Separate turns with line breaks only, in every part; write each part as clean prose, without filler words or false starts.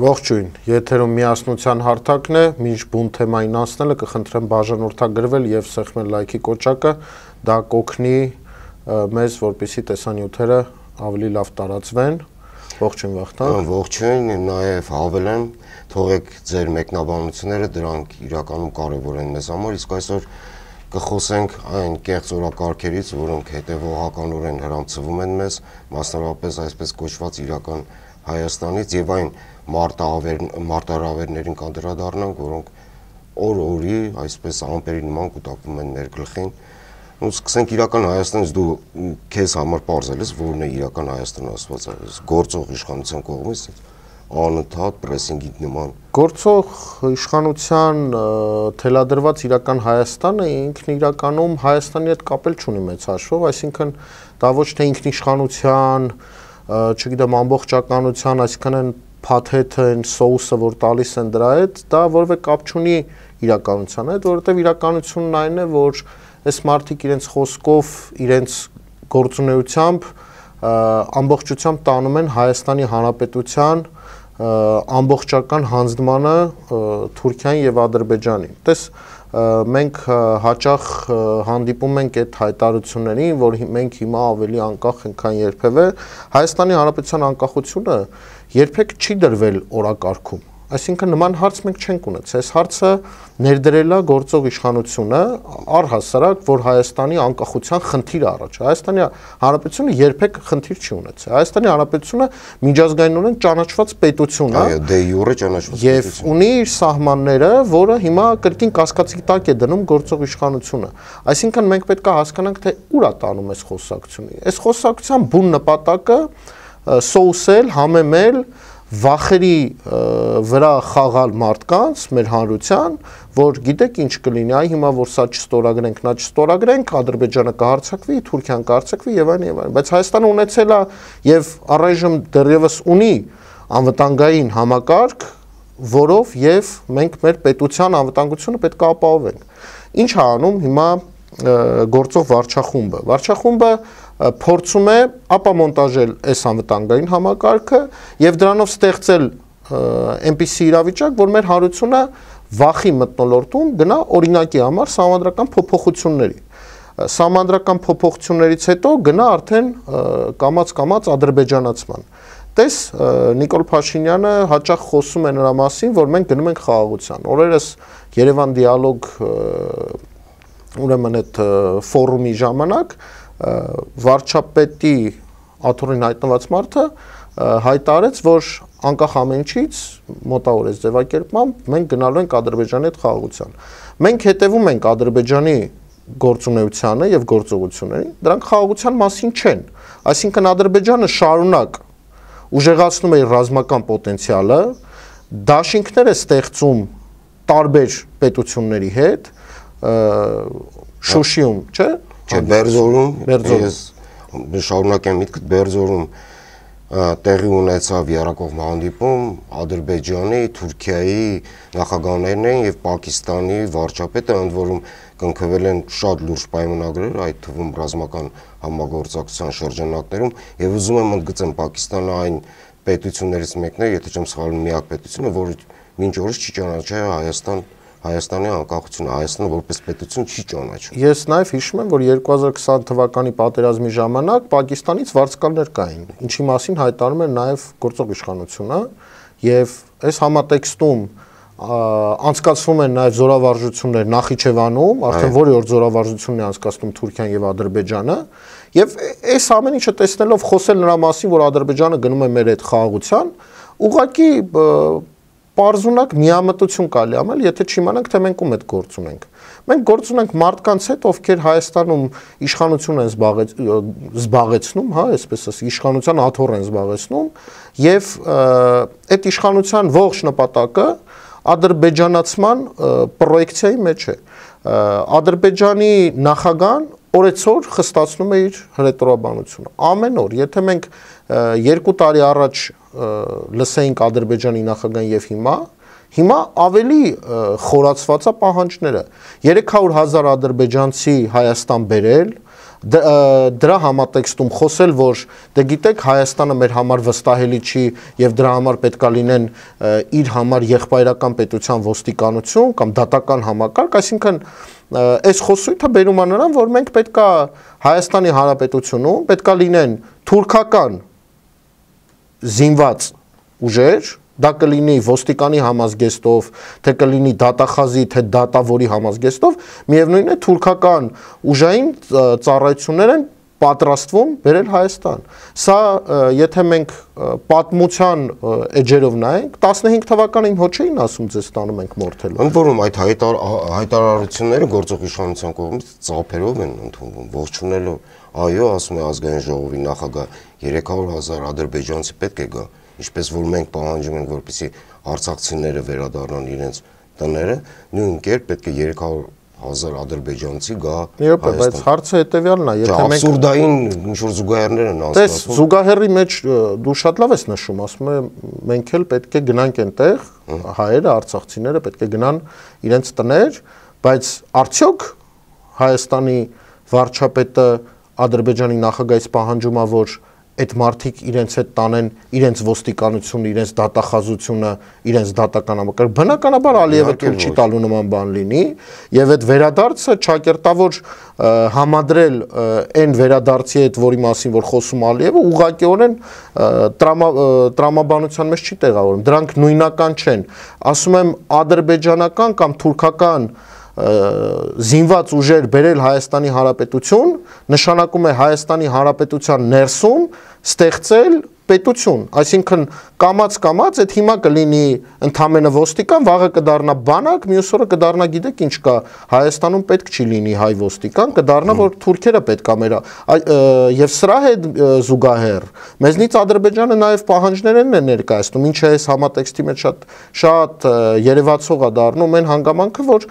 Ողջույն, եթերում միասնության հարթակն է, մինչ բուն թեմային անցնելը կխնդրեմ բաժանորդագրվել եւ սեղմել լայքի կոճակը, դա կօգնի մեզ, որպեսզի տեսանյութերը ավելի լավ տարածվեն։ Ողջույն Վախթանգ։
Ողջույն, նաեւ հավելեմ, թողեք ձեր մեկնաբանությունները, դրանք իրականում կարեւոր են մեզ համար, իսկ այսօր կխոսենք այն կեղծ օրակարգերից, որոնք հետեւողականորեն հрамցվում են մեզ, մասնավորապես այսպես կոչված իրական Հայաստանից եւ այն մարտահրավերներին կանդրադառնանք, որոնք օր-օրի այսպես ամպերի նման կուտակվում են մեր գլխին։ Ու սկսենք իրական Հայաստանից, դու քեզ համար պարզել ես, որն է իրական Հայաստանը ասված այս գործող իշխանության կողմից, անընդհատ պրեսինգի նման։
Գործող իշխանության թելադրված իրական Հայաստանը ինքն իրականում Հայաստանի հետ կապել չունի մեծ հաշվով, այսինքն դա ոչ թե ինքնիշխանության, չգիտեմ, ամբողջականության, այսինքն այն փաթեթը, այն սոուսը, որ տալիս են դրա հետ, դա որևէ կապ չունի իրականության հետ, որովհետև իրականությունն այն է, որ այս մարդիկ իրենց խոսքով, իրենց գործունեությամբ ամբողջությամբ տանում են Հայաստանի Հանրապետության ամբողջական հանձնմանը Թուրքիային եւ Ադրբեջանին։ Տես մենք հաճախ հանդիպում ենք այդ հայտարարություններին, որ մենք հիմա ավելի անկախ ենք, քան երբևէ։ Հայաստանի Հանրապետության անկախությունը երբեք չի դրվել օրակարգում։ Այսինքն նման հարց մենք չենք ունեցել։ Այս հարցը ներդրել է գործող իշխանությունը առհասարակ, որ Հայաստանի անկախության խնդիր առաջ։ Հայաստանի Հանրապետությունը երբեք խնդիր չի ունեցել։ Հայաստանի Հանրապետությունը միջազգայինորեն ճանաչված պետություն է։
Այո, դե յուրե ճանաչված
պետություն։ Եվ ունի իր սահմանները, որը հիմա կրկին կասկածի տակ է դնում գործող իշխանությունը։ Այսինքն մենք պետք է հասկանանք, թե ուր է տանում այս խոսակցությունը։ Այս խոսակցության բուն նպատակը սոուսել, համեմել վախերի վրա խաղալ մարդկանց, մեր հանրության, որ գիտեք ինչ կլինի, այ հիմա որ սա չստորագրենք, նա չստորագրենք, Ադրբեջանը կհարձակվի, Թուրքիան կհարձակվի եւ այլն եւ այլն։ Բայց Հայաստանը ունեցել է եւ առայժմ դեռևս ունի անվտանգային համակարգ, որով եւ մենք մեր պետության անվտանգությունը պետք է ապահովենք։ Ինչ է անում հիմա գործող վարչախումբը։ Վարչախումբը փորձում է ապամոնտաժել այս անվտանգային համակարգը եւ դրանով ստեղծել այնպիսի իրավիճակ, որ մեր հանրությունը վախի մթնոլորտում գնա օրինակի համար սահմանադրական փոփոխությունների։ Սահմանադրական փոփոխություններից հետո գնա արդեն կամած ադրբեջանացման։ Տես Նիկոլ Փաշինյանը հաճախ խոսում է նրա մասին, որ մենք գնում ենք խաղաղության։ Օրերս Երևան դիալոգ ուրեմն այդ ֆորումի ժամանակ վարչապետի աթոռին հայտնված մարդը հայտարարեց, որ անկախ ամեն ինչից մոտավորեց ձևակերպմամբ մենք գնալու ենք Ադրբեջանի հետ խաղաղության։ Մենք հետևում ենք Ադրբեջանի գործունեությանը եւ գործողություններին, դրանք խաղաղության մասին չեն։ Այսինքն Ադրբեջանը շարունակ ուժեղացնում է իր ռազմական պոտենցիալը, դաշինքներ է ստեղծում տարբեր պետությունների հետ, Շուշիում, չէ՞։
Չէ, Բերձորում, ես շարունակեմ միտքդ, Բերձորում տեղի ունեցավ եռակողմ հանդիպում Ադրբեջանի, Թուրքիայի նախագահներն են եւ Պակիստանի վարչապետը, ընդ որում կնքվել են շատ լուրջ պայմանագրեր, այդ թվում ռազմական համագործակցության շրջանակներում, եւ ուզում եմ ընդգծեմ Պակիստանը այն պետություններից մեկն է, եթե չեմ սխալվում, միակ պետությունը, որը մինչ օրս չի ճանաչել Հայաստանի անկախությունը, Հայաստանը որպես պետություն չի ճանաչում։
Ես նաև հիշում եմ, որ 2020 թվականի պատերազմի ժամանակ Պակիստանից վարձկալներ կային, ինչի մասին հայտարարում էր նաև գործող իշխանությունը, եւ այս համատեքստում անցկացվում են նաև զորավարժություններ Նախիջևանում, արդեն որի օր զորավարժությունն է անցկացնում Թուրքիան եւ Ադրբեջանը, եւ այս ամեն ինչը տեսնելով խոսել նրա մասին, որ Ադրբեջանը գնում է մեր հետ խաղաղության, ուղղակի պարզունակ միամտություն կարելի անել, եթե չիմանանք, թե մենք ում հետ գործ ունենք։ Մենք գործ ունենք մարդկանց հետ, ովքեր Հայաստանում իշխանություն են զբաղեցնում, հա, այսպես ասած, իշխանության աթոռ են զբաղեցնում, եւ այդ իշխանության ողջ նպատակը ադրբեջանացման պրոյեկցիայի մեջ է։ Ադրբեջանի նախագահան օրեցօր խստացնում է իր հրետորաբանությունը։ Ամեն օր, եթե մենք 2 տարի առաջ լսեինք Ադրբեջանի նախագահան եւ հիմա ավելի խորացված է պահանջները։ 300,000 ադրբեջանցի Հայաստան բերել, դրա համատեքստում խոսել, որ դե գիտեք Հայաստանը մեր համար վստահելի չի եւ դրա համար պետքա լինեն իր համար եղբայրական պետության ոստիկանություն կամ դատական համակարգ, այսինքն այս խոսույթը բերում է նրան, որ մենք պետքա Հայաստանի Հանրապետությունում պետքա լինեն թուրքական զինված ուժեր, դա կլինի ոստիկանի համազգեստով, թե կլինի դատախազի, թե դատավորի համազգեստով, միևնույն է թուրքական ուժային ծառայություններ են պատրաստվում բերել Հայաստան։ Սա եթե մենք պատմության էջերով նայենք, 15 թվականին հո չէին ասում ձեզ տանում ենք մորթելու։
Ընդ որում այդ հայտարարությունները գործող իշխանության կողմից ծափերով են ընդունվում, ողջունելով, այո, ասում է ազգային ժողովի նախագահ 300,000 ադրբեջանցի պետք է գա, ինչպես որ մենք պահանջում ենք, որպեսզի արցախցիները վերադառնան իրենց տները, նույն կերպ պետք է 300,000 ադրբեջանցի գա
Հայաստան։ Բայց հարցը հետևյալն է, եթե մենք
абսուրդային ինչ-որ զուգահեռներ են
անցկացնում։ Տես, զուգահեռի մեջ դու շատ լավ ես նշում, ասում է մենք էլ պետք է գնանք այնտեղ, հայերը, արցախցիները պետք է գնան իրենց տներ, բայց արդյոք Հայաստանի վարչապետը Ադրբեջանի նախագահից պահանջում է, որ այդ մարդիկ իրենց հետ տանեն իրենց ոստիկանությունը, իրենց դատախազությունը, իրենց դատական համակարգը։ Բնականաբար Ալիևը թույլ չի տալու նման բան լինի, եւ այդ վերադարձը ճակերտավոր համադրել այն վերադարձի հետ, որի մասին որ խոսում Ալիևը, ուղղակիորեն տրամաբանության մեջ չի տեղավորում։ Դրանք նույնական չեն։ Ասում եմ ադրբեջանական կամ թուրքական զինված ուժեր բերել Հայաստանի Հանրապետություն նշանակում է Հայաստանի Հանրապետության ներսում ստեղծել պետություն, այսինքն կամած այդ հիմա կլինի ընդամենը ոստիկան, վաղը կդառնա բանակ, մյուս օրը կդառնա գիտեք ինչ կա, Հայաստանում պետք չի լինի հայ ոստիկան, կդառնա որ թուրքերը պետք է մեր եւ սրա հետ զուգահեռ մեզնից Ադրբեջանը նաեւ պահանջներ են ներկայացնում, ինչը այս համատեքստի մեջ շատ երևացող է դառնում այն հանգամանքը, որ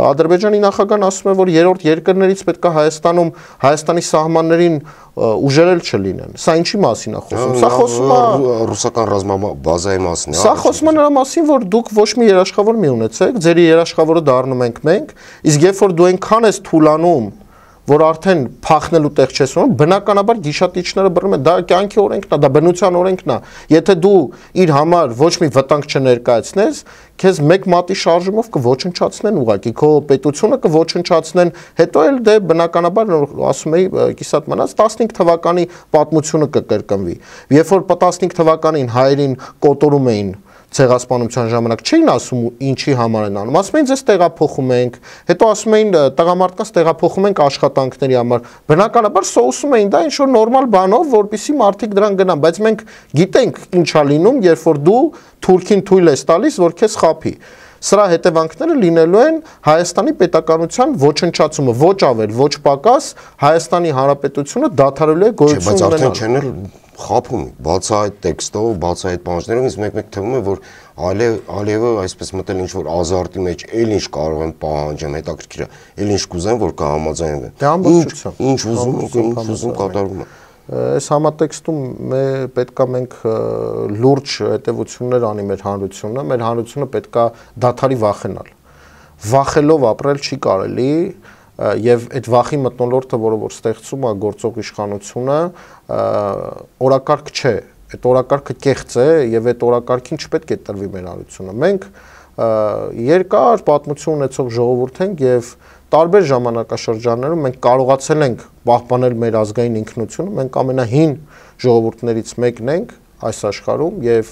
Ադրբեջանի նախագահն ասում է, որ երրորդ երկրներից պետք է Հայաստանում Հայաստանի սահմաններին ուժերել չլինեն։ Սա ինչի մասին է խոսում։ Սա խոսում է
ռուսական ռազմաբազայի մասին։
Սա խոսում է նրա մասին, որ դուք ոչ մի երաշխավոր մի ունեցեք, ձեր երաշխավորը դառնում ենք մենք, իսկ երբ որ դու այնքան ես թուլանում, որ արդեն փախնելու տեղ չես ունում, բնականաբար գիշատիչները բռնում են, դա կյանքի օրենքն է, դա բնության օրենքն է։ Եթե դու իր համար ոչ մի վտանգ չներկայացնես, քեզ մեկ մատի շարժումով կոչնչացնեն ուղակի, քո պետությունը կոչնչացնեն, հետո էլ դե բնականաբար ասում էի կիսատ մնաց 15 թվականի պատմությունը կկրկնվի։ Երբ որ 15 թվականին հայերին կոտորում էին ցեղասպանության ժամանակ չէին ասում ինչի համար են անում, ասում էին ձեզ տեղափոխում ենք, հետո ասում էին տղամարդկանց տեղափոխում ենք աշխատանքների համար, բնականաբար սոուսում էին դա ինչ-որ նորմալ բանով, որպեսզի մարդիկ դրան գնան, բայց մենք գիտենք ինչա լինում, երբ որ դու թուրքին թույլ ես տալիս, որ քեզ խաբի։ Սրա հետևանքները լինելու են Հայաստանի պետականության ոչնչացումը, ոչ ավել, ոչ պակաս, Հայաստանի Հանրապետությունը դադարելու է գոյություն ունենալ։
Բայց արդեն չեն էլ խափում, բացի այդ տեքստով, բացի այդ պահանջներով, ինձ մեկ թվում է, որ Ալիևը այսպես մտել ինչ-որ ազարտի մեջ, էլ ինչ կարող են պահանջեմ, հետաքրքիր է, էլ ինչ կուզեն, որ կհամաձայնվեն։ Ինչ ուզում կատարվում է։
Այս համատեքստում պետքա մենք լուրջ հետևություններ անի մեր հանրությունը պետքա դադարի վախենալ։ Վախելով ապրել չի կարելի, եւ այդ վախի մթնոլորտը, որը որ ստեղծում է գործող իշխանությունը, օրակարգ չէ, այդ օրակարգը կեղծ է եւ այդ օրակարգին չպետք է տրվի մեր հանրությունը։ Մենք երկար պատմություն ունեցող ժողովուրդ ենք եւ տարբեր ժամանակաշրջաններում մենք կարողացել ենք պահպանել մեր ազգային ինքնությունը, մենք ամենահին ժողովուրդներից մեկն ենք այս աշխարհում եւ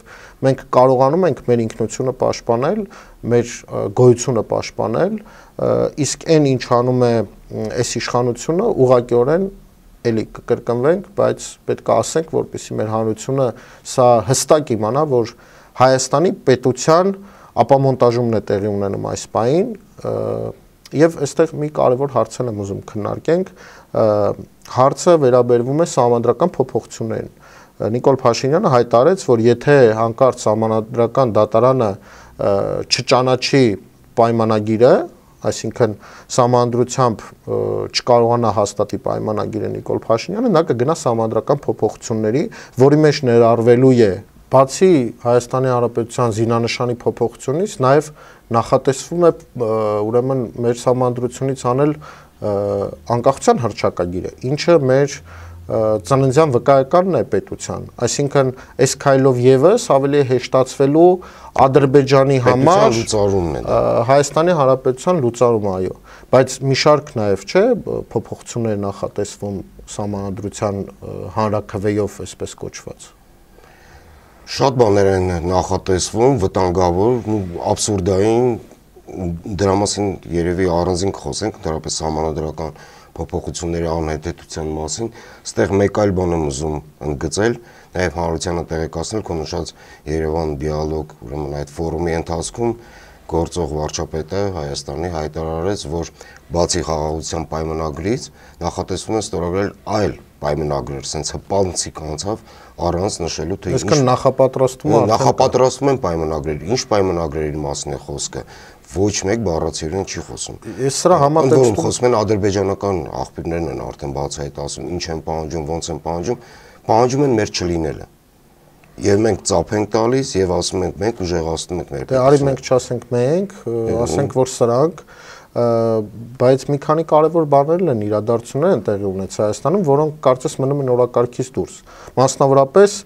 մենք կարողանում ենք մեր ինքնությունը պաշտպանել, մեր գոյությունը պաշտպանել, իսկ այն ինչ անում է այս իշխանությունը ուղղակիորեն էլի կկրկնվենք, բայց պետք է ասենք, որպեսզի մեր հանրությունը սա հստակ իմանա, որ Հայաստանի պետության ապամոնտաժումն է տեղի ունենում այս պահին եւ այստեղ մի կարևոր հարց եմ ուզում քննարկենք, հարցը վերաբերվում է սահմանադրական փոփոխություններին։ Նիկոլ Փաշինյանը հայտարարեց, որ եթե հանկարծ սահմանադրական դատարանը չճանաչի պայմանագիրը, այսինքն սահմանադրությամբ չկարողանա հաստատի պայմանագիրը Նիկոլ Փաշինյանը, նա կգնա սահմանադրական փոփոխությունների, որի մեջ ներառվելու է Բացի Հայաստանի Հանրապետության զինանշանի փոփոխությունից, նաև նախատեսվում է ուրեմն մեր սահմանադրությունից անել անկախության հռչակագիրը, ինչը մեր ծննդյան վկայականն է պետության, այսինքն այս քայլով եւս ավելի հեշտացվելու Ադրբեջանի համար Հայաստանի Հանրապետության լուծարումը, այո, բայց մի շարք նաև չէ փոփոխություններ նախատեսվում սահմանադրության հանրաքվեով, այսպես կոչված։
Շատ բաներ են նախատեսվում, վտանգավոր, աբսուրդային, դրա մասին երևի առանձին խոսենք, դրապես սահմանադրական փոփոխությունների անհետեթության մասին, ստեղ մեկ այլ բան եմ ուզում ընդգծել, նաև հանրությանը տեղեկացնել, քո նշած Երևան դիալոգ, ուրեմն այդ ֆորումի ընթացքում գործող վարչապետը Հայաստանի հայտարարեց, որ բացի խաղաղության պայմանագրից նախատեսվում է ստորագրել այլ պայմանագրեր, sense հպանցիկ անցավ առանց նշելու թե
ինչ
նախապատրաստվում են պայմանագրեր, ինչ պայմանագրերի մասին է խոսքը, ոչ մեկ բառացիորեն չի խոսում։
Ես սրա համատեքստում
խոսում են ադրբեջանական աղբյուրներն են արդեն բացահայտ ասում, ինչ են պահանջում, ոնց են պահանջում են մեր չլինելը։ Եվ մենք ծափ ենք տալիս եւ ասում ենք մենք ուժեղացնում ենք մեր
պետությունը։ Դե արի մենք չասենք մենք, ասենք որ սրանք, բայց մի քանի կարևոր բաներ են իրադարձություններ են տեղի ունեցել Հայաստանում, որոնք կարծես մնում են օրակարգից դուրս։ Մասնավորապես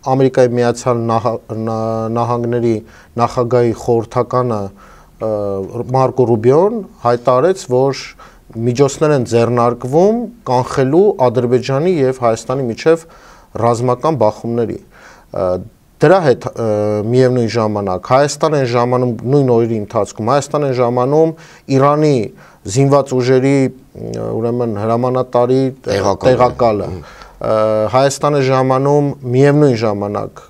Ամերիկայի Միացյալ Նահանգների նախագահի խորհրդականը Մարկո Ռուբիոն հայտարարեց, որ միջոցներ են ձեռնարկվում կանխելու Ադրբեջանի եւ Հայաստանի միջև ռազմական բախումների։ Դրա հետ միևնույն ժամանակ Հայաստան են ժամանում նույն օրերի ընթացքում Հայաստան են ժամանում Իրանի զինված ուժերի ուրեմն հրամանատարի տեղակալը Հայաստանը ժամանում միևնույն ժամանակ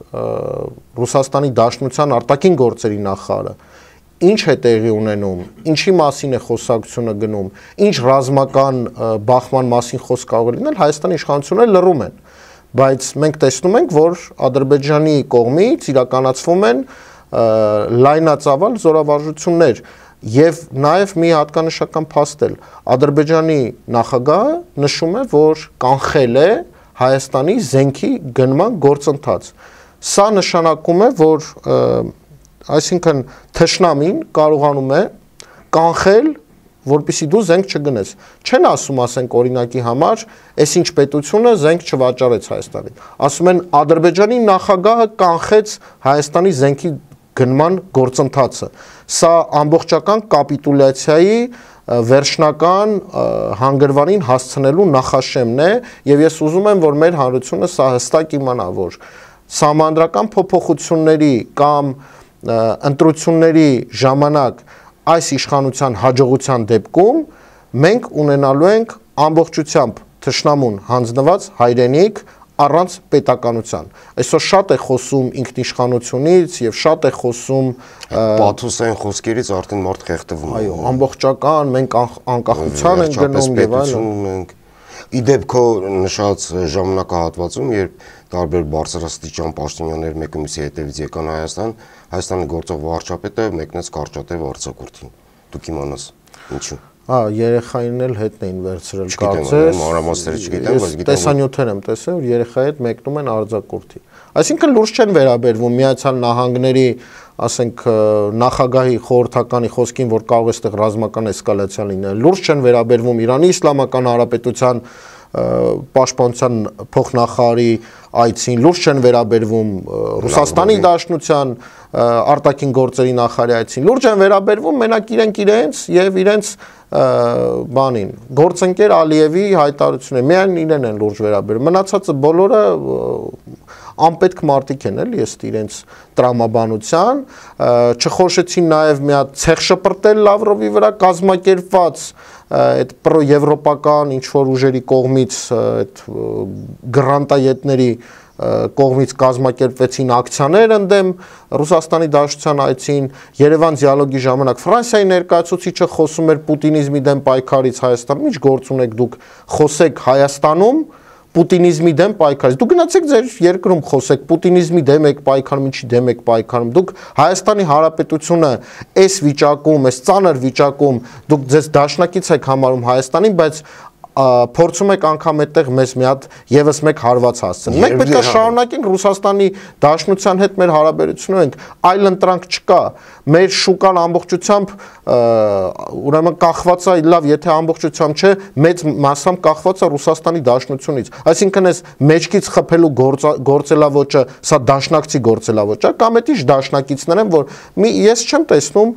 Ռուսաստանի Դաշնության արտաքին գործերի նախարարը ինչ է տեղի ունենում, ինչի մասին է խոսակցությունը գնում, ինչ ռազմական բախման մասին խոսք կարող է լինել, Հայաստանի իշխանությունները լռում են, բայց մենք տեսնում ենք, որ Ադրբեջանի կողմից իրականացվում են լայնածավալ զորավարժություններ եւ նաեւ մի հատկանշական փաստ էլ Ադրբեջանի նախագահը նշում է, որ կանխել է Հայաստանի զենքի գնման գործընթաց։ Սա նշանակում է, որ այսինքն թշնամին կարողանում է կանխել, որպեսզի դու զենք չգնես։ Չեն ասում, ասենք օրինակի համար, այս ինչ պետությունը զենք չվաճառեց Հայաստանին։ Ասում են Ադրբեջանի նախագահը կանխեց Հայաստանի զենքի գնման գործընթացը։ Սա ամբողջական կապիտուլյացիայի վերջնական հանգրվանին հասցնելու նախաշեմն է, եւ ես ուզում եմ, որ մեր հանրությունը սա հստակ իմանա, որ սահմանադրական փոփոխությունների կամ ընտրությունների ժամանակ այս իշխանության հաջողության դեպքում մենք ունենալու ենք ամբողջությամբ թշնամուն հանձնված հայրենիք առանց պետականության։ Այսօր շատ է խոսում ինքնիշխանությունից եւ շատ է խոսում
պաթոսային խոսքերից արդեն մարդ խեղդվում է։
Այո, ամբողջական մենք անկախության ենք գնում եւ այլն։
Իդեպ քո նշած ժամանակահատվածում, երբ տարբեր բարձրաստիճան պաշտոնյաներ մեկը մյուսի հետևից եկան Հայաստանի գործող վարչապետը մեկնեց կարճատև արձակուրդին։ Դուք իմանաս ինչու։
Երեխային էլ հետն էին վերցրել կարծես։
Մանրամասները չգիտեմ, բայց գիտեմ։
Տեսանյութեր եմ տեսել, որ երեխայի հետ մեկնում են արձակուրդի։ Այսինքն լուրջ չեն վերաբերվում Միացյալ Նահանգների, ասենք նախագահի խորհրդականի խոսքին, որ կարող է այստեղ ռազմական էսկալացիա լինել։ Լուրջ չեն վերաբերվում Իրանի Իսլամական Հանրապետության պաշտպանության փոխնախարարի այցին, լուրջ չեն վերաբերվում Ռուսաստանի Դաշնության արտաքին գործերի նախարարի այցին, լուրջ են վերաբերվում մենակ իրենց եւ իրենց բանին գործընկեր Ալիևի հայտարարությունները միայն իրեն են լուրջ վերաբերում մնացածը բոլորը անպետք մարդիկ են էլի ըստ իրենց տրամաբանության չխոշեցին նաև մի հատ ցեղ շպրտել Լավրովի վրա կազմակերպված այդ պրոեվրոպական ինչ որ ուժերի կողմից այդ գրանտայետների կողմից կազմակերպվեցին ակցիաներ ընդդեմ Ռուսաստանի Դաշնության այցին Երևան դիալոգի ժամանակ Ֆրանսիայի ներկայացուցիչը խոսում էր պուտինիզմի դեմ պայքարից Հայաստանում ինչ գործ ունեք դուք խոսեք Հայաստանում պուտինիզմի դեմ պայքարից դուք գնացեք ձեր երկրում խոսեք պուտինիզմի դեմ եք պայքարում ինչի դեմ եք պայքարում դուք Հայաստանի Հանրապետությունը այս վիճակում այս ծանր վիճակում դուք ձեզ դաշնակից եք համարում Հայաստանին բայց փորձում եք անգամ այդտեղ մեզ մի հատ եւս մեկ հարված հասցնել։ Մենք պետք է շարունակենք Ռուսաստանի Դաշնության հետ մեր հարաբերությունները ենք, այլ ընտրանք չկա։ Մեր շուկան ամբողջությամբ ուրեմն կախված է, լավ, եթե ամբողջությամբ չէ, մեծ մասամբ կախված է Ռուսաստանի Դաշնությունից։ Այսինքն այս մեջքից խփելու գործելավոճը, սա դաշնակցի գործելավոճ է, կամ էդիշ դաշնակիցներ են, որ ես չեմ տեսնում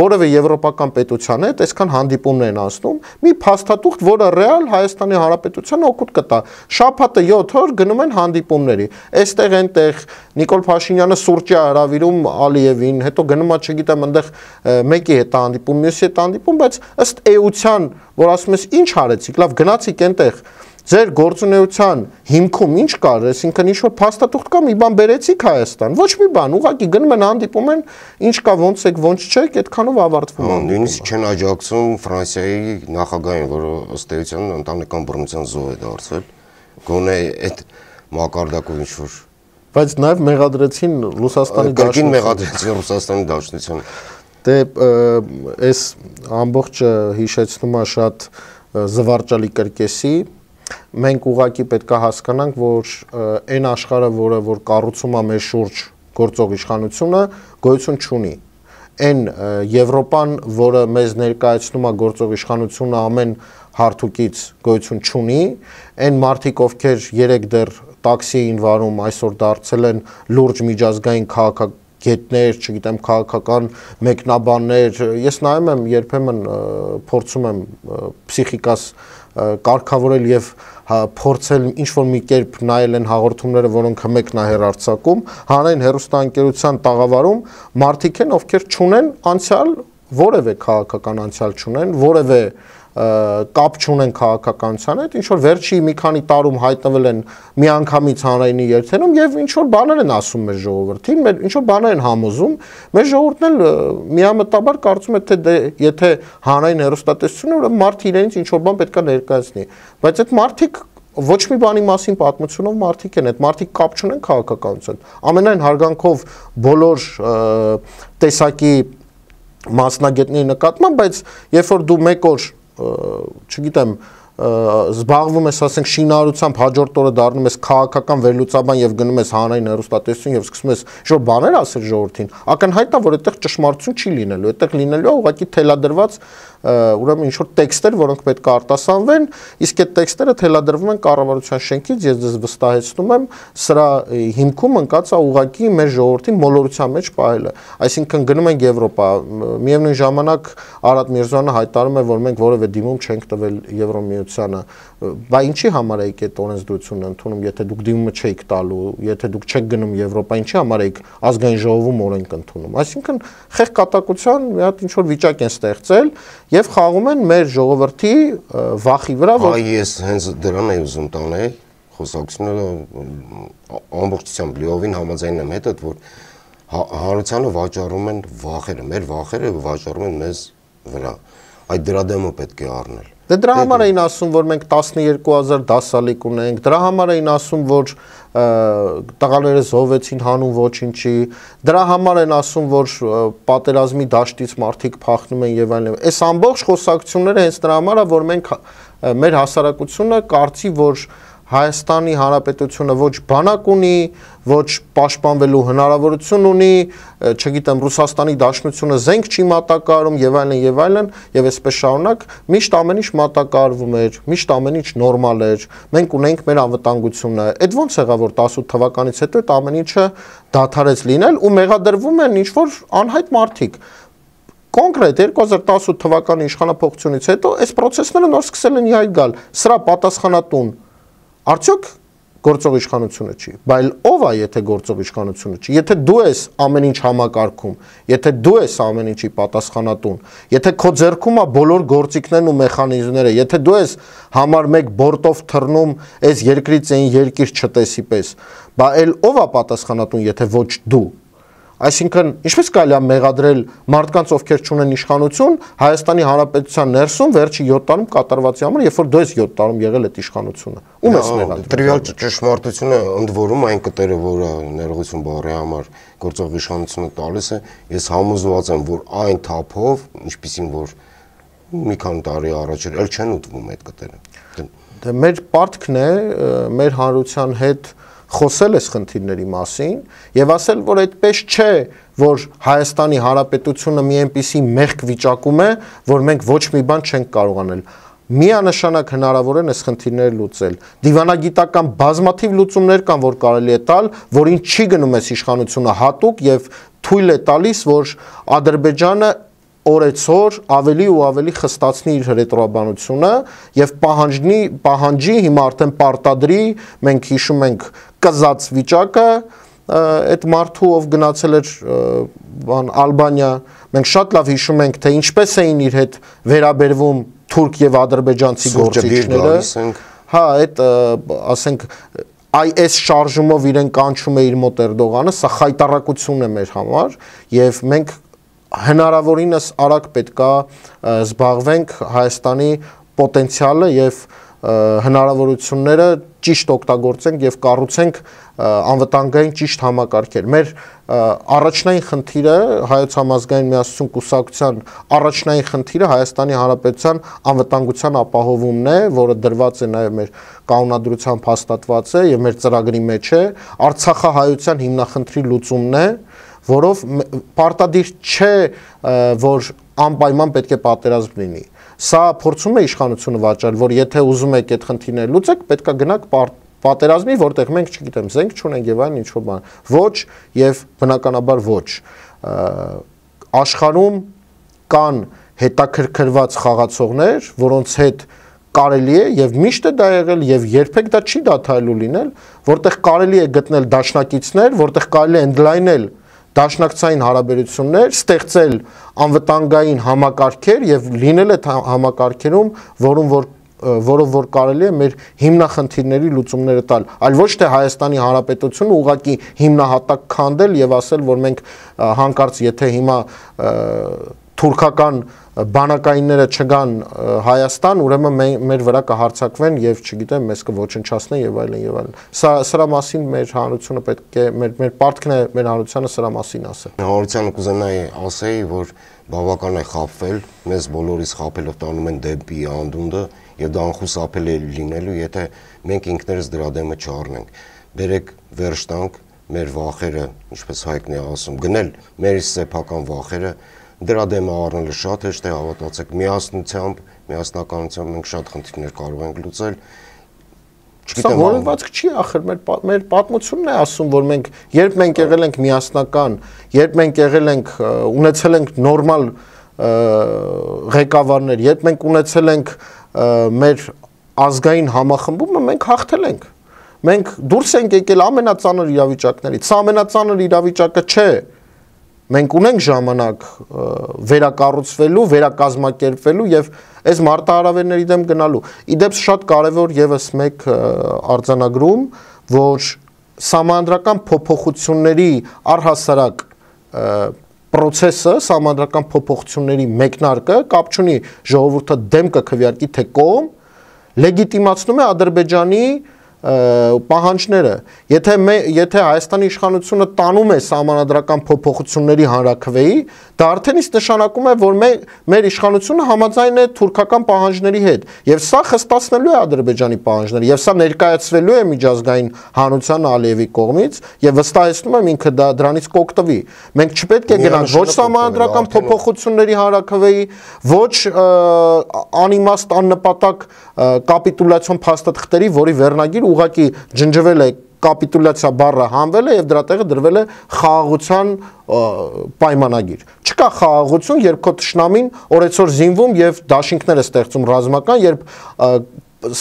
որևէ եվրոպական պետության հետ այսքան հանդիպումներ են անցնում, մի փաստաթուղթ, որը ռեալ Հայաստանի Հանրապետությանը օգուտ կտա։ Շաբաթը 7 օր գնում են հանդիպումների։ Այստեղ այնտեղ Նիկոլ Փաշինյանը սուրճ է հրավիրում Ալիևին, հետո գնում է, չգիտեմ, այնտեղ մեկի հետ հանդիպում, մյուսի հետ հանդիպում, բայց ըստ էության, որ ասում ես ինչ արեցիք, լավ գնացիք այնտեղ, ձեր գործունեության հիմքում ինչ կար, այսինքն ինչ որ փաստաթուղթ կա, մի բան բերեցիք Հայաստան, ոչ մի բան, ուղղակի գնում են հանդիպում են, ինչ կա, ոնց եք, ոնց չեք, այդքանով ավարտվում է։
Նույնիսկ չեն աջակցում Ֆրանսիայի նախագահին, որը ըստ էության ընտանեկան բռնության զոհ է դարձել, գոնե այդ մակարդակով ինչ որ,
բայց նաև մեղադրեցին Ռուսաստանի
Դաշնություն, մեղադրեցին Ռուսաստանի Դաշնությունը։
Դե այս ամբողջը հիշեցնում է շատ զվարճալի կրկեսի։ Մենք ուղղակի պետք է հասկանանք, որ այն աշխարհը, որ կառուցում է մեր շուրջ գործող իշխանությունը, գոյություն չունի։ Այն Եվրոպան, որը մեզ ներկայացնում է գործող իշխանությունը ամեն հարթուկից գոյություն չունի, այն մարդիկ, ովքեր երեք դեռ տաքսի էին վարում, այսօր դարձել են լուրջ միջազգային քաղաքագետներ, չգիտեմ, քաղաքական մեկնաբաններ, ես նայում եմ երբեմն փորձում եմ պսիխիկաս կարգավորել եւ փորձել ինչ-որ մի կերպ նայել են հաղորդումները, որոնք մեկն է հեռարձակում, հանրային հեռուստաընկերության տաղավարում մարդիկ են, ովքեր չունեն անցյալ, որևէ քաղաքական անցյալ չունեն, որևէ կապ չունեն քաղաքականության հետ, ինչ որ վերջի մի քանի տարում հայտնվել են միանգամից հանրայինի երթերում եւ ինչ որ բաներ են ասում մեր ժողովրդին, ինչ որ բաներ են համոզում, մեր ժողովուրդն էլ միամտաբար կարծում է թե եթե հանրային հեռուստատեսությունը, ուրեմն մարդը իրենից ինչ որ բան պետք է ներկայացնի, բայց այդ մարդիկ ոչ մի բանի մասին պատմությունով մարդիկ են, այդ մարդիկ կապ չունեն քաղաքականության։ Ամենայն հարգանքով բոլոր տեսակի մասնագետների նկատմամբ, բայց երբ որ դու մեկ օր չգիտեմ, զբաղվում ես, ասենք, շինարարությամբ, հաջորդ օրը դառնում ես քաղաքական վերլուծաբան եւ գնում ես հանրային հեռուստատեսություն եւ սկսում ես ինչ-որ բաներ ասել ժողովրդին, ակնհայտ է, որ այդտեղ ճշմարտություն չի լինելու, այդտեղ լինելու է ուղղակի թելադրված ուրեմն ինչ-որ տեքստեր, որոնք պետք է արտասանվեն, իսկ այդ տեքստերը թելադրվում են կառավարության շենքից, ես ձեզ վստահեցնում եմ, սրա հիմքում ընկած է ուղղակի մեր ժողովրդին մոլորության մեջ պահելը։ Այսինքն գնում ենք Եվրոպա, միևնույն ժամանակ Արադ Միրզոյանը հայտարարում է, որ մենք որևէ դիմում չենք տվել Եվրոմիությանը, բա ինչի համար եք այդ օրենսդրությունը ընդունում, եթե դուք դիմումը չեք տալու, եթե դուք չեք գնում Եվրոպա, ինչի համար եք ազգային ժողովում օրենք ընդունում։ Այսինքն խեղկատակության մի հատ ինչ-որ վիճակ են ստեղծել եւ խաղում են մեր ժողովրդի վախի վրա,
որ ես հենց դրան եմ ուզում տանել, խոսակցությունը ամբողջությամբ լիովին համաձայն եմ հետդ, որ հանրությանը վաճառում են վախերը, մեր վախերը վաճառում են մեզ վրա։ Այդ դրա դեմը պետք է առնել։
Դե դրա համար էին ասում, որ մենք 12000 դասալիկ ունենք, դրա համար էին ասում, որ տղաները զոհվեցին հանուն ոչինչի, դրա համար են ասում, որ պատերազմի դաշտից մարդիկ փախնում են եւ այլն։ Այս ամբողջ խոսակցությունները հենց դրա համար է, որ մենք մեր հասարակությունը կարծի, որ Հայաստանի Հանրապետությունը ոչ բանակ ունի, ոչ պաշտպանվելու հնարավորություն ունի, չգիտեմ, Ռուսաստանի Դաշնությունը զենք չի մատակարարում եւ այլն, եւ այսպես շարունակ միշտ ամեն ինչ մատակարարվում էր, միշտ ամեն ինչ նորմալ էր, մենք ունենք մեր անվտանգությունը։ Այդ ոնց եղավ, որ 18 թվականից հետո այդ ամեն ինչը դադարեց լինել ու մեղադրվում են ինչ-որ անհայտ մարդիկ։ Կոնկրետ 2018 թվականի իշխանապողությունից հետո այս process-ները նոր սկսել են իհայտ գալ։ Սրա պատասխանատուն արդյոք գործող իշխանությունը չի, բայց ով է, եթե գործող իշխանությունը չի, եթե դու ես ամեն ինչ համակարգում, եթե դու ես ամեն ինչի պատասխանատուն, եթե քո ձեռքում է բոլոր գործիքներն ու մեխանիզմները, եթե դու ես համար 1 բորտով թռնում այս երկրից այն երկիր չտեսի պես, բայց էլ ով է պատասխանատուն, եթե ոչ դու։ Այսինքն, ինչպես կարելի է մեղադրել մարդկանց, ովքեր չունեն իշխանություն, Հայաստանի Հանրապետության ներսում վերջի 7 տարում կատարվածի համար, երբ որ դու ես 7 տարում եղել այդ իշխանությունը։ Ում ես մեղադրում։
Տրիվիալ ճշմարտությունը ընդ որում այն կտերը, որը ներողություն բառի համար գործող իշխանությունը տալիս է, ես համոզված եմ, որ այն թափով, ինչպիսին որ մի քանի տարի առաջ էլ չեն ուտվում այդ կտերը։
Դե մեր պարտքն է մեր հանրության հետ խոսել այս խնդիրների մասին եւ ասել, որ այդպես չէ, որ Հայաստանի Հանրապետությունը մի այնպիսի մեղք վիճակում է, որ մենք ոչ մի բան չենք կարող անել։ Միանշանակ հնարավոր է այս խնդիրները լուծել։ Դիվանագիտական բազմաթիվ լուծումներ կան, որ կարելի է տալ, որին չի գնում այս իշխանությունը հատուկ եւ թույլ է տալիս, որ Ադրբեջանը օրեցօր ավելի ու ավելի խստացնի իր հրետորաբանությունը եւ պահանջի հիմա արդեն պարտադրի, մենք հիշում ենք կզած վիճակը այդ մարդու ով գնացել էր Ալբանիա, մենք շատ լավ հիշում ենք, թե ինչպես էին իր հետ վերաբերվում թուրք եւ ադրբեջանցի գործիչները, հա, այդ ասենք այս շարժումով իրեն կանչում է իր մոտ Էրդողանը, սա խայտառակություն է մեր համար եւ մենք հնարավորինս արագ պետքա զբաղվենք Հայաստանի պոտենցիալը եւ հնարավորությունները ճիշտ օգտագործենք եւ կառուցենք անվտանգային ճիշտ համակարգեր։ Մեր առաջնային խնդիրը Հայոց համազգային միասնություն կուսակցության առաջնային խնդիրը Հայաստանի Հանրապետության անվտանգության ապահովումն է, որը դրված է նաեւ մեր կանոնադրությամբ հաստատված է եւ մեր ծրագրի մեջ է, Արցախահայության հիմնախնդրի լուծումն է, որով պարտադիր չէ, որ անպայման պետք է պատերազմ լինի։ Սա փորձում է իշխանությունը վաճառել, որ եթե ուզում եք այդ խնդիրները լուծեք, պետքա գնաք պատերազմի, որտեղ մենք, չգիտեմ, զենք չունենք եւ այլն ինչ-որ բան։ Ոչ եւ բնականաբար ոչ։ Աշխարհում կան հետաքրքրված խաղացողներ, որոնց հետ կարելի է եւ միշտ է դա եղել եւ երբեք դա չի դադարելու լինել, որտեղ կարելի է գտնել դաշնակիցներ, որտեղ կարելի է ընդլայնել դաշնակցային հարաբերություններ, ստեղծել անվտանգային համակարգեր եւ լինել այդ համակարգերում, որով որ կարելի է մեր հիմնախնդիրների լուծումները տալ, այլ ոչ թե Հայաստանի Հանրապետությունը ուղղակի հիմնահատակ քանդել եւ ասել, որ մենք հանկարծ եթե հիմա թուրքական բանակայինները չգան Հայաստան, ուրեմն մեր վրա կհարձակվեն եւ չգիտեմ, մեզ կոչնչացնեն եւ այլն եւ այլն։ Սրա մասին մեր հանրությունը պետք է մեր պարտքն է մեր հանրությանը սրա մասին ասել։
Հանրությանը կուզենայի ասեի, որ բավական է խաբվել, մեզ բոլորիս խաբելով տանում են դեպի անդունդը եւ դա անխուսափել է լինելու, եթե մենք ինքներս դրա դեմը չառնենք։ Բերեք վերջ տանք մեր վախերը, ինչպես Հայկն է ասում, գնել մեր սեփական վախերը, դրա դեմը առնելը շատ հեշտ է, հավատացեք, միասնականությամբ մենք շատ խնդիրներ կարող ենք լուծել։
Չգիտեմ, որոնք չի ախր մեր պատմությունն է ասում, որ մենք երբ մենք եղել ենք միասնական, երբ մենք եղել ենք ունեցել ենք նորմալ ղեկավարներ, երբ մենք ունեցել ենք մեր ազգային համախմբումը, մենք հաղթել ենք։ Մենք դուրս ենք եկել ամենածանր իրավիճակներից։ Սա ամենածանր իրավիճակը չէ։ Մենք ունենք ժամանակ վերակառուցվելու, վերակազմակերպվելու եւ այս մարտահրավերների դեմ գնալու։ Իդեպ շատ կարեւոր եւս մեկ արձանագրում, որ սահմանադրական փոփոխությունների առհասարակ process-ը, սահմանադրական փոփոխությունների մեկնարկը կապ չունի ժողովուրդը դեմ կքվեարկի թե կողմ, լեգիտիմացնում է Ադրբեջանի պահանջները, եթե Հայաստանի իշխանությունը տանում է սահմանադրական փոփոխությունների հանրաքվեի, դա արդեն իսկ նշանակում է, որ մեր իշխանությունը համաձայն է թուրքական պահանջների հետ, եւ սա խստացնելու է Ադրբեջանի պահանջները, եւ սա ներկայացվելու է միջազգային հանրության Ալիևի կողմից, եւ վստահեցնում եմ ինքը դրանից կօգտվի։ Մենք չպետք է գնանք ոչ սահմանադրական փոփոխությունների հանրաքվեի, ոչ անիմաստ աննպատակ կապիտուլյացիոն փաստաթղթերի, որի վերնագիր ուղղակի ջնջվել է կապիտուլյացիա բառը հանվել է եւ դրա տեղը դրվել է խաղաղության պայմանագիր։ Չկա խաղաղություն, երբ քո թշնամին օրեցօր զինվում եւ դաշինքներ է ստեղծում ռազմական, երբ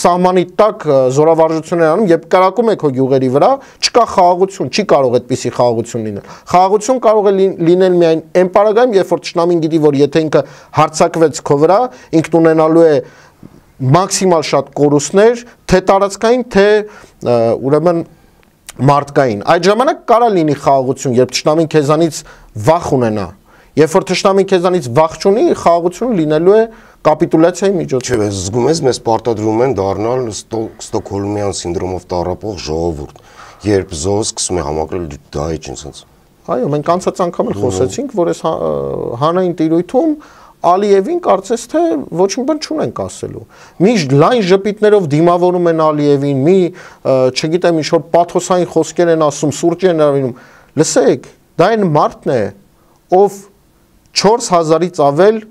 սահմանի տակ զորավարժություններ անում, երբ կրակում եք քո գյուղերի վրա, չկա խաղաղություն, չի կարող այդպիսի խաղաղություն լինել։ Խաղաղություն կարող է լինել միայն այն պարագայում, երբ որ թշնամին գիտի, որ եթե ինքը հարձակվեց քո վրա, ինքն ունենալու է մաքսիմալ շատ կորուստներ, թե տարածքային, թե ուրեմն մարդկային։ Այդ ժամանակ կարա լինի խաղաղություն, երբ թշնամին քեզանից վախ ունենա։ Երբ որ թշնամին քեզանից վախ չունի, խաղաղությունը լինելու է կապիտուլյացիայի միջոցով։
Չէ, զգում ես, մեզ պարտադրում են դառնալ Ստոկհոլմյան սինդրոմով տառապող ժողովուրդ, երբ զոհը սկսում է համակրել դա ինչ ինձ։
Այո, մենք անցած անգամ էլ խոսեցինք, որ այս հանրային տիրույթում Ալիևին կարծես թե ոչ մի բան չունենք ասելու։ Մի լայն ժպիտներով դիմավորում են Ալիևին, մի, չգիտեմ, ինչ-որ պաթոսային խոսքեր են ասում, սուրճ են նայում։ Լսեք, դա այն մարդն է, ով 4000-ից ավել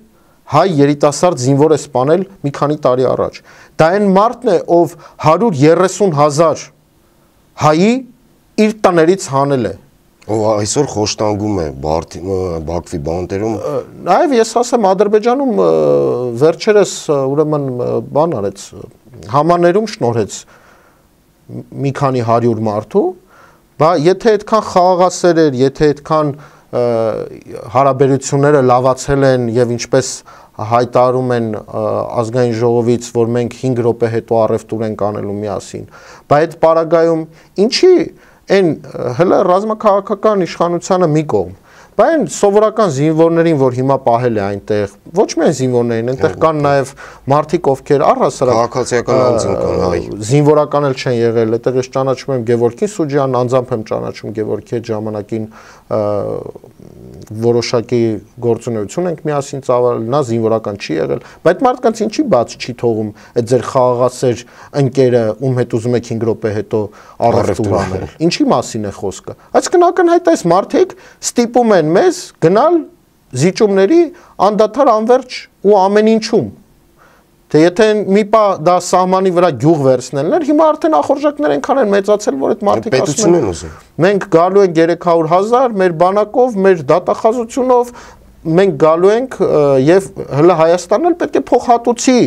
հայ երիտասարդ զինվոր է սպանել մի քանի տարի առաջ։ Դա այն մարդն է, ով 130,000 հայի իր տներից հանել է։
Ով այսօր խոշտանգում է Բաքվի բանտերում։
Նաև ես ասեմ Ադրբեջանում վերջերս ուրեմն բան արեց, համաներում շնորհեց մի քանի 100 մարդու, բա եթե այդքան խաղաղասեր էր, եթե այդքան հարաբերությունները լավացել են եւ ինչպես հայտարարում են ազգային ժողովից, որ մենք 5 րոպե հետո առևտուր ենք անելու միասին, բա այդ պարագայում ինչի այն հələ ռազմաքաղաքական իշխանությանը մի կողմ, բա այն սովորական զինվորներին, որ հիմա պահել է այնտեղ, ոչ միայն զինվորներին, այնտեղ կան նաև մարդիկ, ովքեր առհասարակ
քաղաքացիական անձն կան, հայ
զինվորական էլ չեն եղել, այդտեղ ես ճանաչում եմ Գևորգին Սուջյանն, անձամբ եմ ճանաչում Գևորգի հետ ժամանակին որոշակի գործունեություն ենք միասին ծավալել, նա զինվորական չի եղել, բայց այդ մարդկանց ինչի բաց չի թողում այդ ձեր խաղաղասեր ընկերը, ում հետ ուզում եք 5 րոպե հետո առևտուր անել։ Ինչի մասին է խոսքը։ Այսինքն ակնհայտ այս մարդիկ ստիպում են մեզ գնալ զիջումների անդադար անվերջ ու ամեն ինչում։ Թե եթե մի պա դա սահմանի վրա գյուղ վերցնելն էր, հիմա արդեն ախորժակներ այնքան են մեծացել, որ այդ մարդիկ ասում են մենք գալու ենք 300,000 մեր բանակով, մեր դատախազությունով, մենք գալու ենք եւ հələ Հայաստանն էլ պետք է փոխհատուցի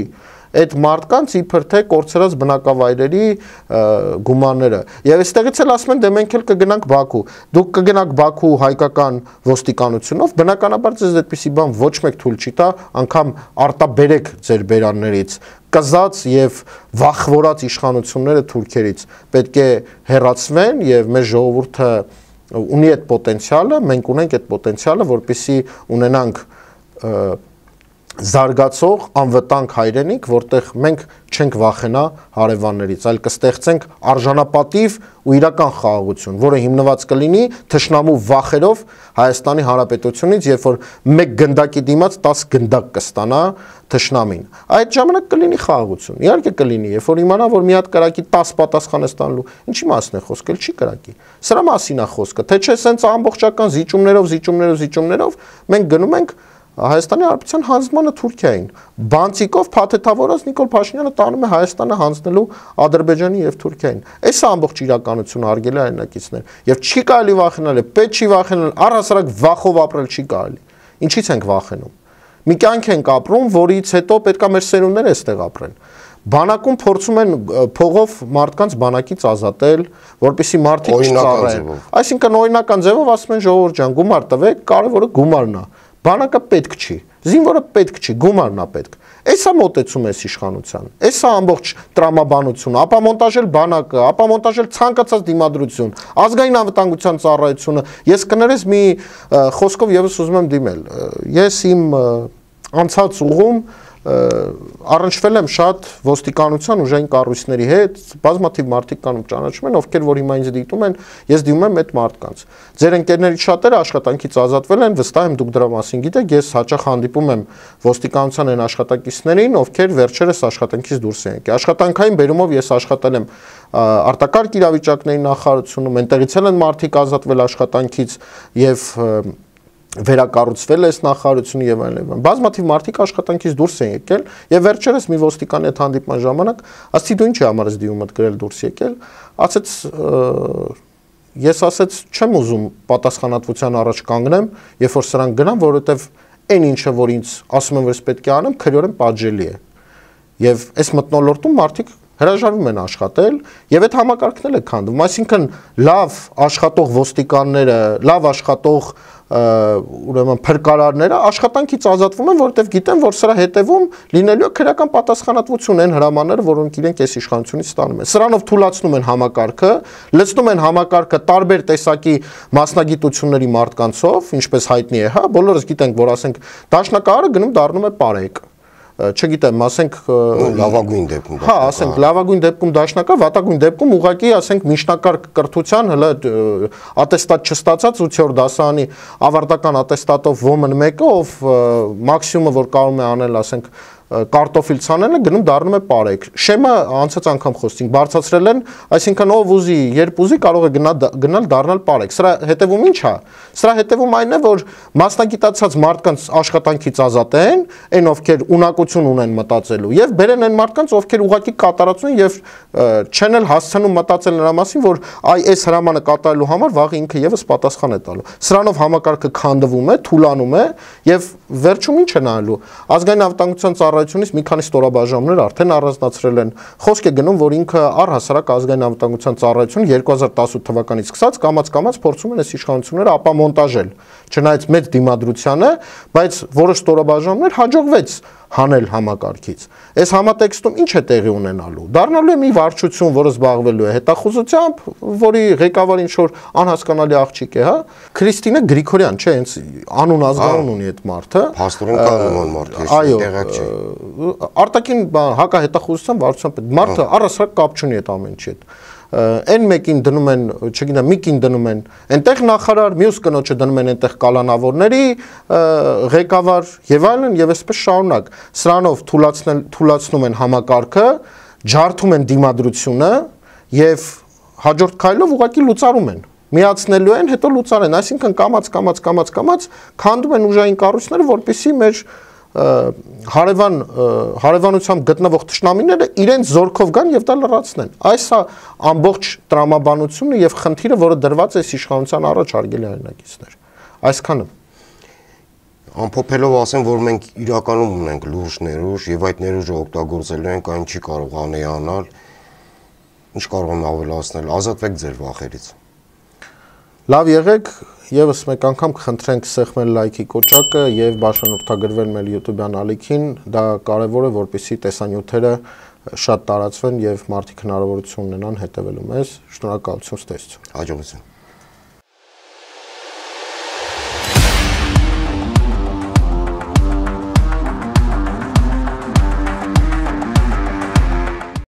այդ մարդկանց իբր թե կորցրած բնակավայրերի գումարները։ Եվ այստեղից էլ ասում են դե մենք էլ կգնանք Բաքու։ Դուք կգնաք Բաքու հայկական ոստիկանությունով, բնականաբար ձեզ այդպիսի բան ոչ մեկ թույլ չի տա, անգամ արտաբերեք ձեր բերաններից կզած եւ վախվորած իշխանությունները թուրքերից պետք է հեռացվեն եւ մեր ժողովուրդը ունի այդ պոտենցիալը, մենք ունենք այդ պոտենցիալը, որպեսզի ունենանք զարգացող անվտանգ հայրենիք, որտեղ մենք չենք վախենա հարևաններից, այլ կստեղծենք արժանապատիվ ու իրական խաղաղություն, որը հիմնված կլինի թշնամու վախերով Հայաստանի Հանրապետությունից, երբ որ մեկ գնդակի դիմաց 10 գնդակ կստանա թշնամին։ Այդ ժամանակ կլինի խաղաղություն։ Իհարկե կլինի, երբ որ իմանա, որ մի հատ կրակի 10 պատասխան է ստանալու, ինչի մասն է խոսքը, չի կրակի։ Սրա մասին է խոսքը, թե չէ սենց ամբողջական զիջումներով մենք գնում ենք Հայաստանի Հանրապետության հանձնմանը Թուրքիային, բանցիկով փաթեթավորած Նիկոլ Փաշինյանը տանում է Հայաստանը հանձնելու Ադրբեջանի եւ Թուրքիային։ Այս է ամբողջ իրականությունը արգելի հայրենակիցներ։ Եվ չի կարելի վախենալ, պետք չի վախենալ, առհասարակ վախով ապրել չի կարելի։ Ինչից ենք վախենում։ Մի կյանք ենք ապրում, որից հետո պետքա մեր սերունդները այստեղ ապրեն։ Բանակում փորձում են փողով մարդկանց բանակից ազատել, որպեսզի մարդիկ չծառայեն։ Այսինքն օրինական ձևով ասում են ժողովուրդ ջան, գումար տվեք, կարևորը գումարն է։ Բանակը պետք չի, զինվորը պետք չի, գումարն է պետք։ Էսա մոտեցում էս իշխանության, էսա ամբողջ տրամաբանությունը, ապա մոնտաժել բանակը, ապա մոնտաժել ցանկացած դիմադրություն, ազգային անվտանգության ծառայությունը։ Ես կներես մի խոսքով եւս ուզում եմ դիմել։ Ես իմ անցած ուղում առնչվել եմ շատ ոստիկանության ուժային կառույցների հետ, բազմաթիվ մարդիկ կան ու ճանաչում են, ովքեր որ հիմա ինձ դիտում են, ես դիմում եմ այդ մարդկանց։ Ձեր ընկերներից շատերը աշխատանքից ազատվել են, վստահ եմ դուք դրա մասին գիտեք, ես հաճախ հանդիպում եմ ոստիկանության այն աշխատակիցներին, ովքեր վերջերս աշխատանքից դուրս են եկել։ Աշխատանքային բերումով ես աշխատել եմ արտակարգ իրավիճակների նախարարությունում, այնտեղից են մարդիկ ազատվել աշխատանքից եւ վերակառուցվել է այս նախարարությունը եւ այլն։ Բազմաթիվ մարդիկ աշխատանքից դուրս են եկել եւ վերջերս մի ոստիկանի հետ հանդիպման ժամանակ ասացի դու ինչի համար ես դիմումդ գրել դուրս եկել, ասաց ես ասաց չեմ ուզում պատասխանատվության առաջ կանգնեմ, երբ որ սրանք գնան, որովհետեւ այն ինչը որ ինձ ասում են որ ես պետք է անեմ, քրեորեն պատժելի է։ Եվ այս մթնոլորտում մարդիկ հրաժարվում են աշխատել եւ այդ համակարգն էլ է քանդվում, այսինքն լավ աշխատող ոստիկանները, լավ աշխատող ուրեմն փրկարարները աշխատանքից ազատվում են, որովհետեւ գիտեն, որ սրա հետևում լինելու է քրեական պատասխանատվություն են հրամանները, որոնք իրենք այս իշխանությունից ստանում են։ Սրանով թույլատրում են համակարգը, լցնում են համակարգը տարբեր տեսակի մասնագիտությունների մարդկանցով, ինչպես հայտնի է, հա, բոլորս գիտենք, որ ասենք դաշնակահարը գնում դառնում է պարեկ։ չգիտեմ, ասենք
լավագույն դեպքում
հա, ասենք լավագույն դեպքում դաշնակա, վատագույն դեպքում ուղղակի ասենք միջնակարգ կրթության հələ ատեստատ չստացած 8-րդ դասարանի ավարտական ատեստատով ոմն մեկը, ով մաքսիմումը որ կարող է անել, ասենք կարտոֆիլ ցանելը գնում դառնում է պարեկ։ Շեմը անցած անգամ խոսեցինք, բարձրացրել են, այսինքն ով ուզի, երբ ուզի կարող է գնալ դառնալ պարեկ։ Սրա հետևում ի՞նչ է։ Սրա հետևում այն է, որ մասնագիտացած մարդկանց աշխատանքից ազատեն, այն ովքեր ունակություն ունեն մտածելու, եւ բերեն այն մարդկանց, ովքեր ուղղակի կատարածություն եւ չեն էլ հասցնում մտածել նրա մասին, որ այ այս հրամանը կատարելու համար վաղ ինքը եւս պատասխան է տալու։ Սրանով համակարգը քանդվում է, թուլանում է եւ վերջում ի՞նչ է նայելու։ Ազգային անվտանգության ծառայությունից մի քանի ստորաբաժանումներ արդեն առանձնացրել են։ Խոսք է գնում, որ ինքը առհասարակ ազգային անվտանգության ծառայությունը 2018 թվականից սկսած կամաց փորձում են այս իշխանությունները ապամոնտաժել։ Չնայած մեծ դիմադրությանը, բայց որոշ ստորաբաժանումներ հաջողվեց հանել համակարգից։ Այս համատեքստում ինչ է տեղի ունենալու։ Դառնալու է մի վարչություն, որը զբաղվելու է հետախուզությամբ, որի ղեկավարը ինչ-որ անհասկանալի աղջիկ է, հա։ Քրիստինա Գրիգորյան, չէ, հենց անուն ազգանուն ունի այդ մարդը։
Փաստորեն կա նման մարդ, ես տեղակ չէ։
Արտաքին հակահետախուզության վարչության մարդը առհասարակ կապ չունի այդ ամեն ինչի հետ։ Այն մեկին դնում են, չգիտեմ, միկին դնում են այնտեղ նախարար, մյուս կնոջը դնում են այնտեղ կալանավորների ղեկավար եւ այլն եւ այսպես շարունակ։ Սրանով թուլացնում են համակարգը, ջարդում են դիմադրությունը եւ հաջորդ քայլով ուղղակի լուծարում են։ Միացնելու են, հետո լուծարեն, այսինքն կամաց քանդում են ուժային կառույցները, որպեսզի մեր հարևանությամբ գտնվող թշնամիները իրենց զորքով գան եւ դա լրացնեն։ Այս է ամբողջ տրամաբանությունը եւ խնդիրը, որը դրված է իշխանության առաջ, հարգելի հայրենակիցներ։ Այսքանը։
Ամփոփելով ասեմ, որ մենք իրականում ունենք լուրջ ներուժ եւ այդ ներուժը օգտագործելու ենք, այն չի կարող անեանալ։ Ինչ կարող եմ ավելացնել, ազատվեք ձեր վախերից։
Լավ եղեք, եւս մեկ անգամ կխնդրենք սեղմել լայքի կոճակը եւ բաժանորդագրվել մեր YouTube-յան ալիքին, դա կարեւոր է, որպեսզի տեսանյութերը շատ տարածվեն եւ մարդիկ հնարավորություն ունենան հետեւելու մեզ։ Շնորհակալություն, ստեսություն։
Հաջողություն։